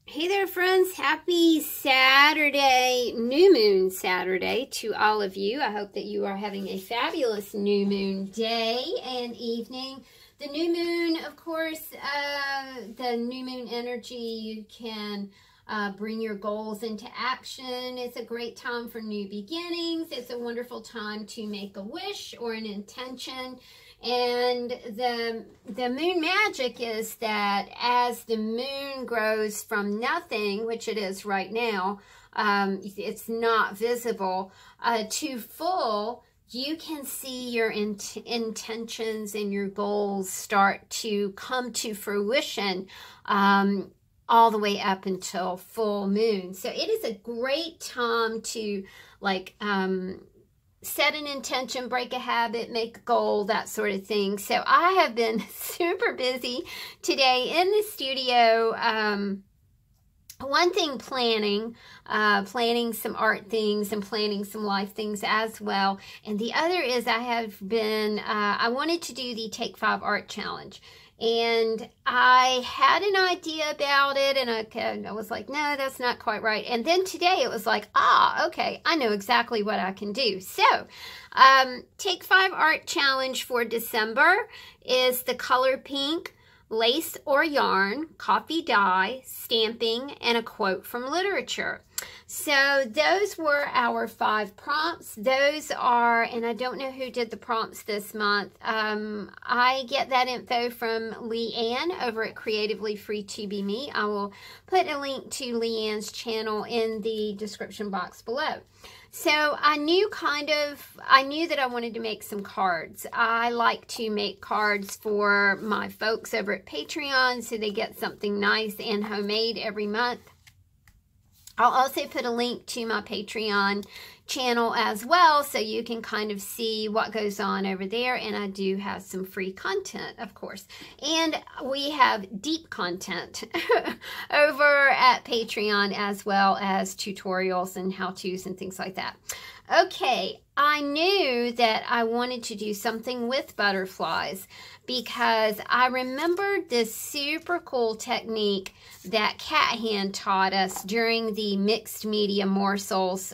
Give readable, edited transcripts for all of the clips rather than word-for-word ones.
Hey there, friends. Happy Saturday, new moon Saturday to all of you. I hope that you are having a fabulous new moon day and evening. The new moon, of course, the new moon energy, you can bring your goals into action. It's a great time for new beginnings. It's a wonderful time to make a wish or an intention. And the moon magic is that as the moon grows from nothing, which it is right now, it's not visible, to full, you can see your intentions and your goals start to come to fruition all the way up until full moon. So it is a great time to set an intention, break a habit, make a goal, that sort of thing. So I have been super busy today in the studio. One thing planning some art things and planning some life things as well. And the other is I wanted to do the Take 5 Art Challenge. And I had an idea about it, and I was like, no, that's not quite right. And then today it was like, okay, I know exactly what I can do. So, Take 5 Art Challenge for December is the color pink, lace or yarn, coffee dye, stamping, and a quote from literature. So those were our 5 prompts. Those are, and I don't know who did the prompts this month. I get that info from Leanne over at Creatively Free to Be Me. I will put a link to Leanne's channel in the description box below. So I knew that I wanted to make some cards. I like to make cards for my folks over at Patreon so they get something nice and homemade every month. I'll also put a link to my Patreon channel as well so you can kind of see what goes on over there. And I do have some free content, of course. And we have deep content over at Patreon as well as tutorials and how-tos and things like that. Okay, I knew that I wanted to do something with butterflies because I remembered this super cool technique that Cat Hand taught us during the Mixed Media Morsels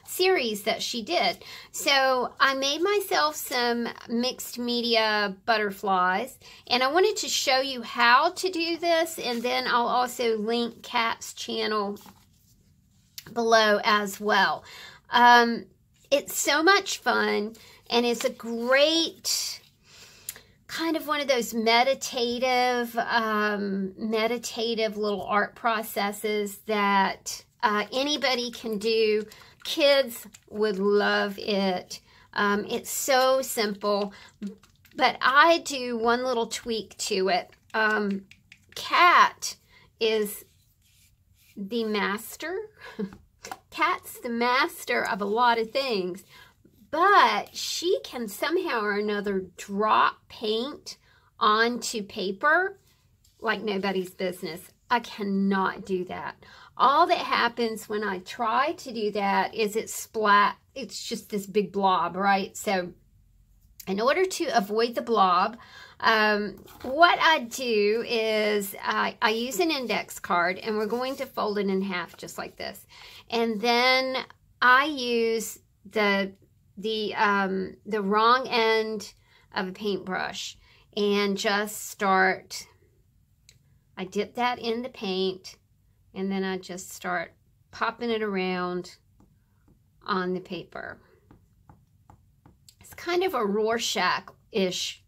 series that she did. So I made myself some mixed media butterflies, and I wanted to show you how to do this, and then I'll also link Kat's channel below as well. It's so much fun, and it's a great kind of one of those meditative little art processes that anybody can do. Kids would love it. It's so simple, but I do one little tweak to it. Kat is the master. Kat's the master of a lot of things, but she can somehow or another drop paint onto paper like nobody's business. I cannot do that. All that happens when I try to do that is it's just this big blob, right? So in order to avoid the blob, what I do is I use an index card, and we're going to fold it in half just like this. And then I use the wrong end of a paintbrush and just start, I dip that in the paint, and then I just start popping it around on the paper. It's kind of a Rorschach-ish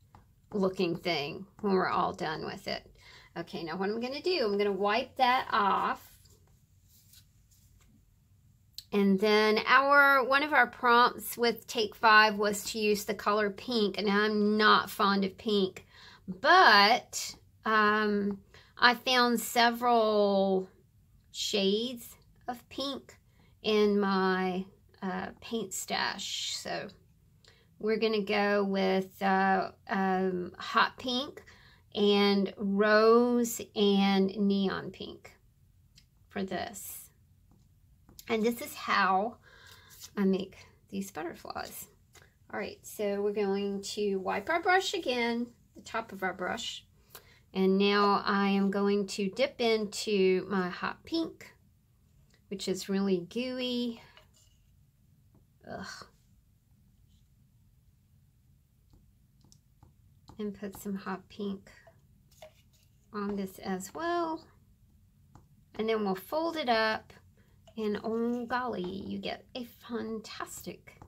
looking thing when we're all done with it. Okay, now what I'm going to do, I'm going to wipe that off. And then one of our prompts with Take 5 was to use the color pink, and I'm not fond of pink, but I found several shades of pink in my paint stash. So we're going to go with hot pink and rose and neon pink for this. And this is how I make these butterflies. All right, so we're going to wipe our brush again, the top of our brush, And now I am going to dip into my hot pink, which is really gooey. Ugh. And put some hot pink on this as well. And then we'll fold it up, and oh golly, you get a fantastic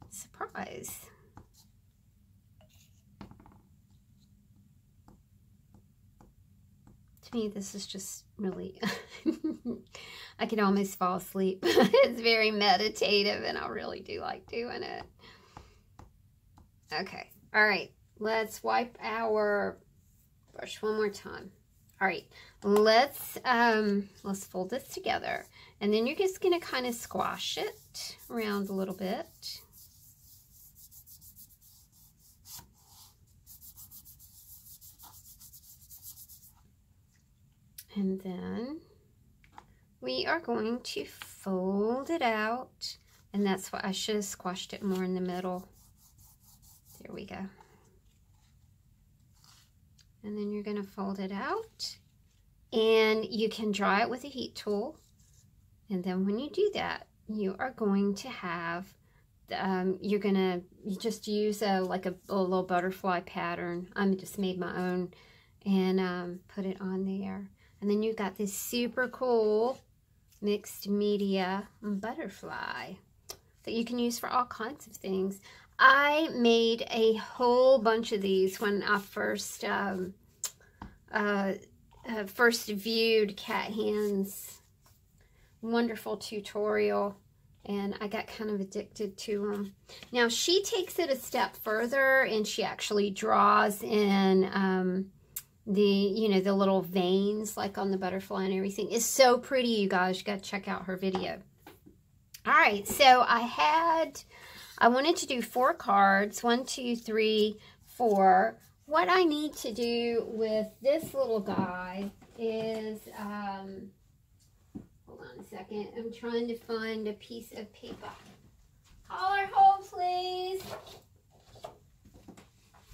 surprise. To me, this is just really, I can almost fall asleep. It's very meditative, and I really do like doing it. Okay, all right, let's wipe our brush one more time. All right, let's fold this together, and then you're just gonna kind of squash it around a little bit. And then we are going to fold it out, and that's what I should have squashed it more in the middle. There we go. And then you're going to fold it out, and you can dry it with a heat tool. And then when you do that, you are going to have, you just use a little butterfly pattern. I just made my own, and put it on there. And then you got this super cool mixed media butterfly that you can use for all kinds of things. I made a whole bunch of these when I first viewed Cat Hand's wonderful tutorial, and I got kind of addicted to them. Now she takes it a step further, and she actually draws in the little veins like on the butterfly and everything. It's so pretty, you guys. You got to check out her video. All right, so I wanted to do 4 cards. 1, 2, 3, 4. What I need to do with this little guy is, hold on a second. I'm trying to find a piece of paper. Collar hold, please.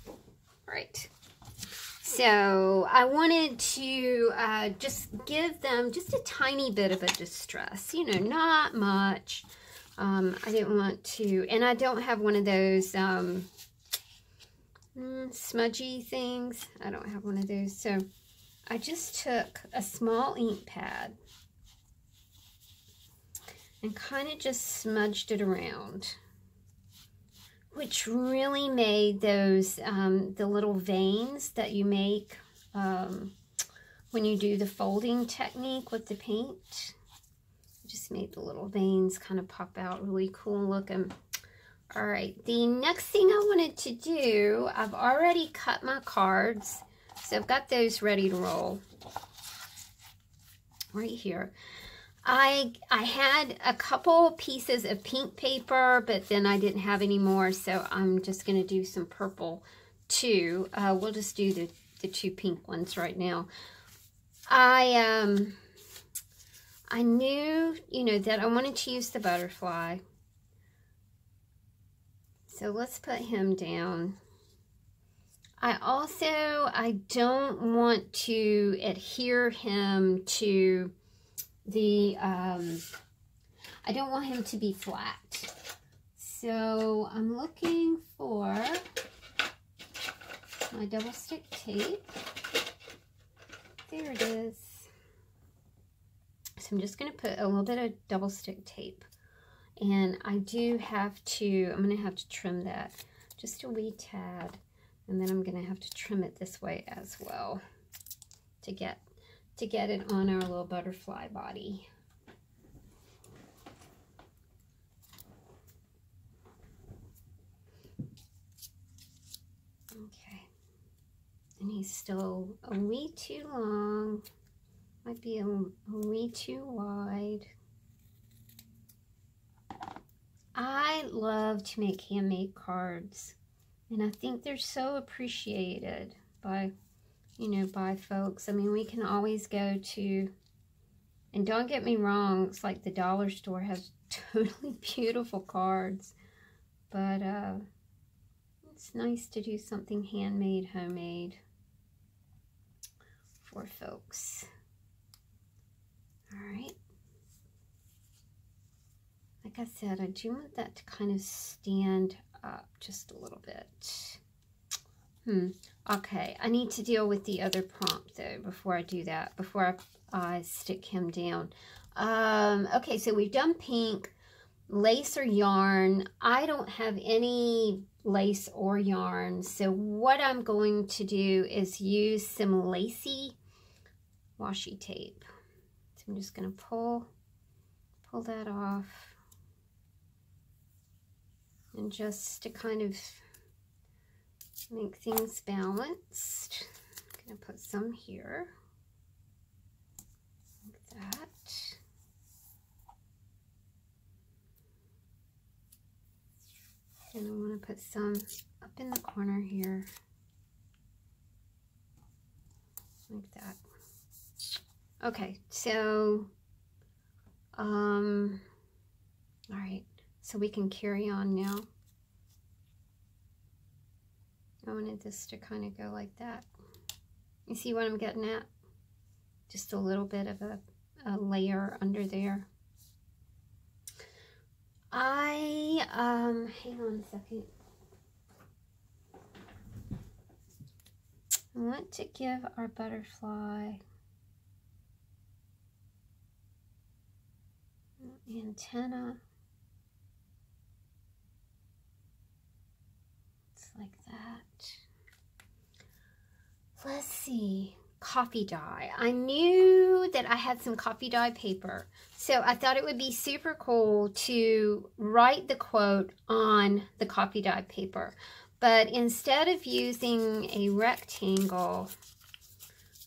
All right. So I wanted to just give them just a tiny bit of a distress, not much. I didn't want to, and I don't have one of those smudgy things. I don't have one of those. So I just took a small ink pad and kind of just smudged it around, which really made those, the little veins that you make when you do the folding technique with the paint. Just made the little veins kind of pop out, really cool looking. All right, the next thing I wanted to do, I've already cut my cards, so I've got those ready to roll right here. I had a couple pieces of pink paper, but then I didn't have any more, so I'm just going to do some purple too. We'll just do the 2 pink ones right now. I knew, that I wanted to use the butterfly. So let's put him down. I don't want to adhere him to the, I don't want him to be flat. So I'm looking for my double stick tape. There it is. So I'm just going to put a little bit of double stick tape. And I do have to, I'm going to have to trim that just a wee tad. And then I'm going to have to trim it this way as well to get it on our little butterfly body. Okay. And he's still a wee too long. Might be a wee too wide. I love to make handmade cards, and I think they're so appreciated by, by folks. I mean, we can always go to, and don't get me wrong, it's like the dollar store has totally beautiful cards, but it's nice to do something handmade, homemade. for folks. All right. Like I said, I do want that to kind of stand up just a little bit. Okay, I need to deal with the other prompt though before I do that, before I stick him down. Okay, so we've done pink, lace or yarn. I don't have any lace or yarn, so what I'm going to do is use some lacy washi tape. So I'm just going to pull that off, and just to kind of make things balanced, I'm going to put some here, like that. And I want to put some up in the corner here, like that. Okay, so, all right, so we can carry on now. I wanted this to kind of go like that. You see what I'm getting at? Just a little bit of a layer under there. Hang on a second. I want to give our butterfly an antenna. It's like that. Let's see. Coffee dye. I knew that I had some coffee dye paper, so I thought it would be super cool to write the quote on the coffee dye paper. But instead of using a rectangle,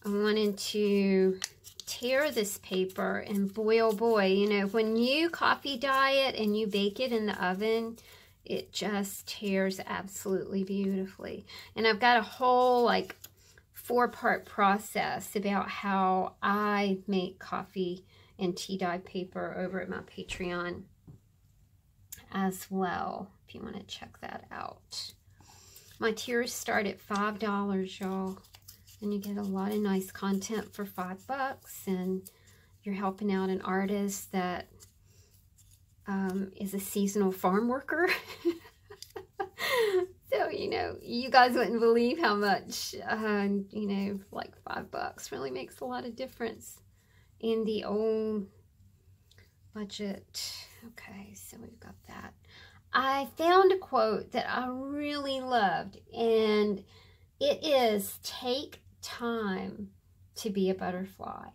I wanted to tear this paper, and boy oh boy, you know, when you coffee dye it and you bake it in the oven, it just tears absolutely beautifully. And I've got a whole like 4-part process about how I make coffee and tea dye paper over at my Patreon as well, if you want to check that out. My tiers start at $5, y'all, and you get a lot of nice content for $5, and you're helping out an artist that is a seasonal farm worker. So, you know, you guys wouldn't believe how much, you know, like $5 really makes a lot of difference in the old budget. Okay, so we've got that. I found a quote that I really loved, and it is, "Take time to be a butterfly."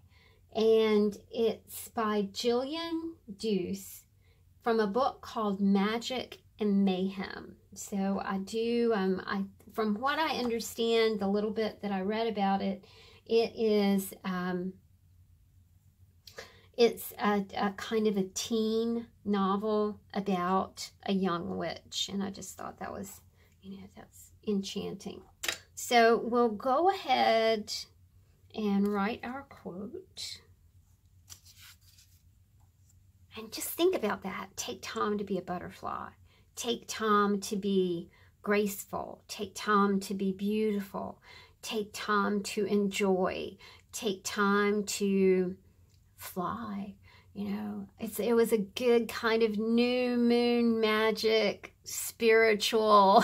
And it's by Jillian Deuce from a book called Magic and Mayhem. So I do, from what I understand, the little bit that I read about it, it is, it's a kind of a teen novel about a young witch. And I just thought that was, you know, that's enchanting. So we'll go ahead and write our quote. And just think about that. Take time to be a butterfly. Take time to be graceful. Take time to be beautiful. Take time to enjoy. Take time to fly. You know, it was a good kind of new moon magic, spiritual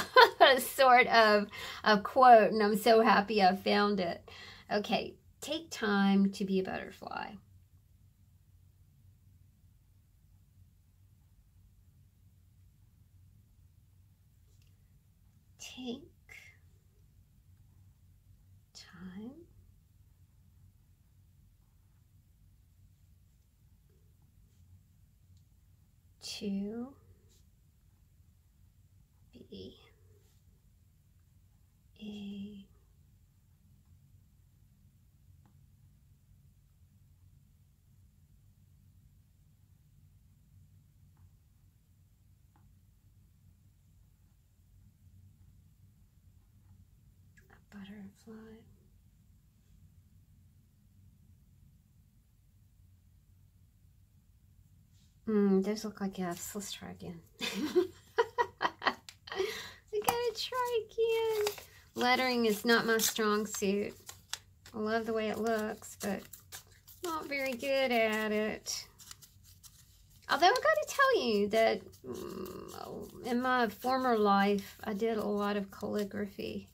sort of a quote, and I'm so happy I found it. Okay, take time to be a butterfly. Take time to be a butterfly. Those look like F's. Let's try again. We gotta try again. Lettering is not my strong suit. I love the way it looks, but not very good at it. Although I got to tell you that in my former life, I did a lot of calligraphy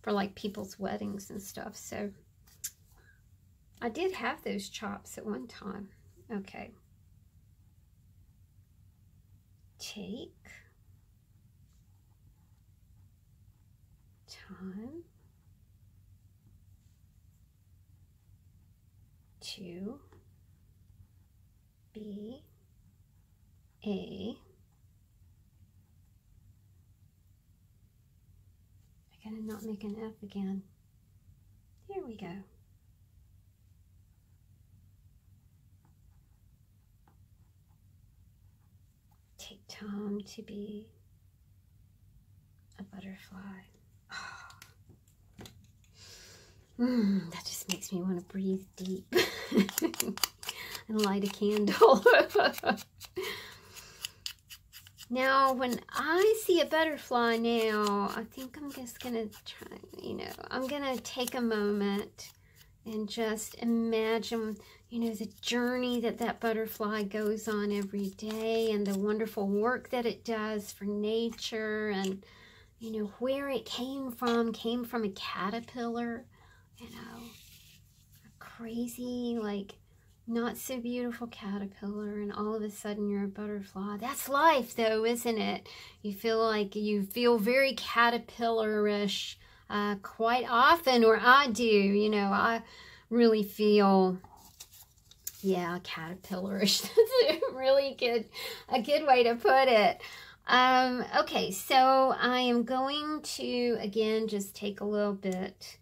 for like people's weddings and stuff. So I did have those chops at one time. Okay. Take time to be I gotta not make an F again. There we go. Take time to be a butterfly. That just makes me want to breathe deep and light a candle. Now, when I see a butterfly now, I think I'm just going to try, I'm going to take a moment and just imagine, the journey that butterfly goes on every day and the wonderful work that it does for nature and, where it came from a caterpillar, a crazy, not so beautiful caterpillar, and all of a sudden you're a butterfly. That's life though, isn't it? You feel very caterpillarish quite often, or I do, I really feel, yeah, caterpillarish. That's really a good way to put it. Okay, so I am going to, again, just take a little bit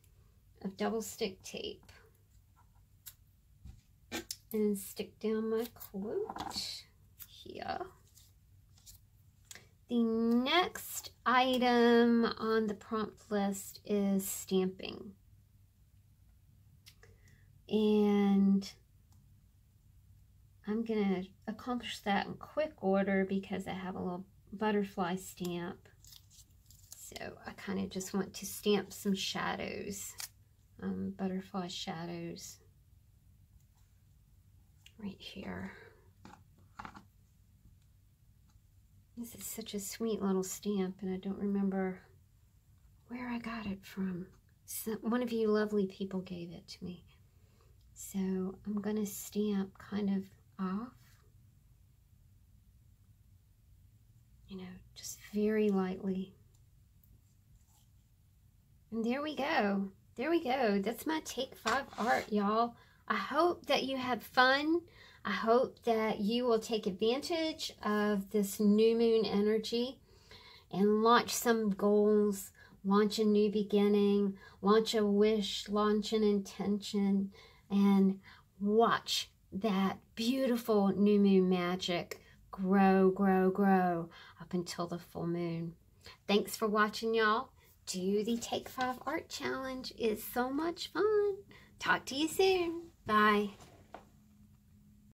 of double stick tape and stick down my quote here. The next item on the prompt list is stamping. And I'm going to accomplish that in quick order because I have a little butterfly stamp. So I kind of just want to stamp some shadows, butterfly shadows. Right here. This is such a sweet little stamp, and I don't remember where I got it from. One of you lovely people gave it to me. So I'm going to stamp kind of off, just very lightly. And there we go. There we go. That's my Take 5 art, y'all. I hope that you had fun. I hope that you will take advantage of this new moon energy and launch some goals, launch a new beginning, launch a wish, launch an intention, and watch that beautiful new moon magic grow, grow, grow up until the full moon. Thanks for watching, y'all. Do the Take 5 Art Challenge. It's so much fun. Talk to you soon. Bye.